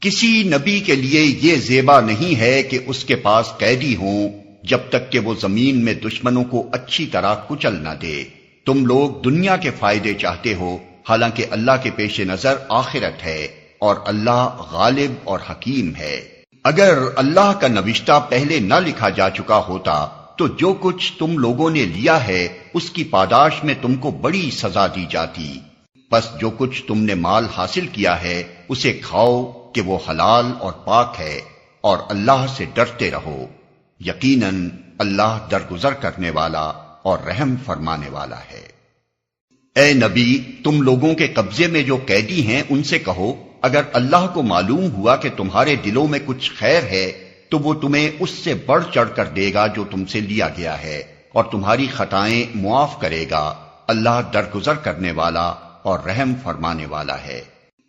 کسی نبی کے لیے یہ زیبا نہیں ہے کہ اس کے پاس قیدی ہوں جب تک کہ وہ زمین میں دشمنوں کو اچھی طرح کچل نہ دے۔ تم لوگ دنیا کے فائدے چاہتے ہو، حالانکہ اللہ کے پیش نظر آخرت ہے، اور اللہ غالب اور حکیم ہے۔ اگر اللہ کا نوشتہ پہلے نہ لکھا جا چکا ہوتا تو جو کچھ تم لوگوں نے لیا ہے اس کی پاداش میں تم کو بڑی سزا دی جاتی۔ بس جو کچھ تم نے مال حاصل کیا ہے اسے کھاؤ کہ وہ حلال اور پاک ہے، اور اللہ سے ڈرتے رہو، یقیناً اللہ درگزر کرنے والا اور رحم فرمانے والا ہے۔ اے نبی، تم لوگوں کے قبضے میں جو قیدی ہیں ان سے کہو، اگر اللہ کو معلوم ہوا کہ تمہارے دلوں میں کچھ خیر ہے تو وہ تمہیں اس سے بڑھ چڑھ کر دے گا جو تم سے لیا گیا ہے، اور تمہاری خطائیں معاف کرے گا۔ اللہ درگزر کرنے والا اور رحم فرمانے والا ہے۔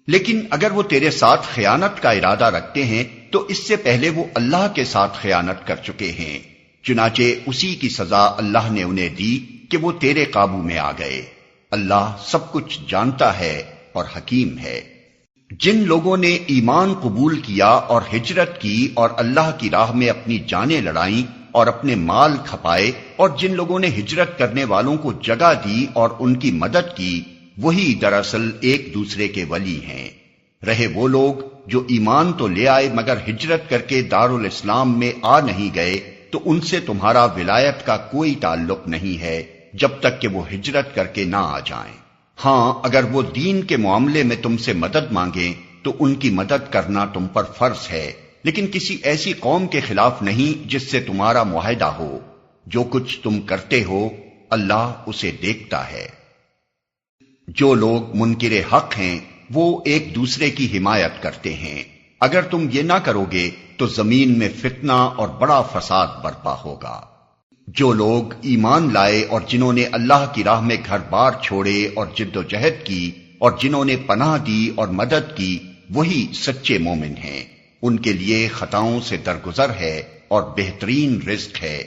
لیکن اگر وہ تیرے ساتھ خیانت کا ارادہ رکھتے ہیں تو اس سے پہلے وہ اللہ کے ساتھ خیانت کر چکے ہیں، چنانچہ اسی کی سزا اللہ نے انہیں دی کہ وہ تیرے قابو میں آ گئے۔ اللہ سب کچھ جانتا ہے اور حکیم ہے۔ جن لوگوں نے ایمان قبول کیا اور ہجرت کی اور اللہ کی راہ میں اپنی جانیں لڑائیں اور اپنے مال کھپائے، اور جن لوگوں نے ہجرت کرنے والوں کو جگہ دی اور ان کی مدد کی، وہی دراصل ایک دوسرے کے ولی ہیں۔ رہے وہ لوگ جو ایمان تو لے آئے مگر ہجرت کر کے دارالاسلام میں آ نہیں گئے، تو ان سے تمہارا ولایت کا کوئی تعلق نہیں ہے جب تک کہ وہ ہجرت کر کے نہ آ جائیں۔ ہاں، اگر وہ دین کے معاملے میں تم سے مدد مانگیں تو ان کی مدد کرنا تم پر فرض ہے، لیکن کسی ایسی قوم کے خلاف نہیں جس سے تمہارا معاہدہ ہو۔ جو کچھ تم کرتے ہو اللہ اسے دیکھتا ہے۔ جو لوگ منکر حق ہیں وہ ایک دوسرے کی حمایت کرتے ہیں، اگر تم یہ نہ کرو گے تو زمین میں فتنہ اور بڑا فساد برپا ہوگا۔ جو لوگ ایمان لائے اور جنہوں نے اللہ کی راہ میں گھر بار چھوڑے اور جد و جہد کی اور جنہوں نے پناہ دی اور مدد کی، وہی سچے مومن ہیں۔ ان کے لیے خطاؤں سے درگزر ہے اور بہترین رزق ہے۔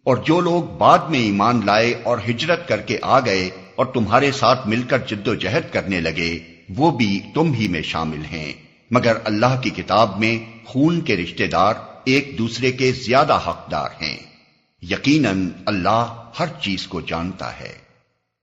اور جو لوگ بعد میں ایمان لائے اور ہجرت کر کے آ گئے اور تمہارے ساتھ مل کر جد و جہد کرنے لگے، وہ بھی تم ہی میں شامل ہیں، مگر اللہ کی کتاب میں خون کے رشتہ دار ایک دوسرے کے زیادہ حقدار ہیں۔ یقیناً اللہ ہر چیز کو جانتا ہے۔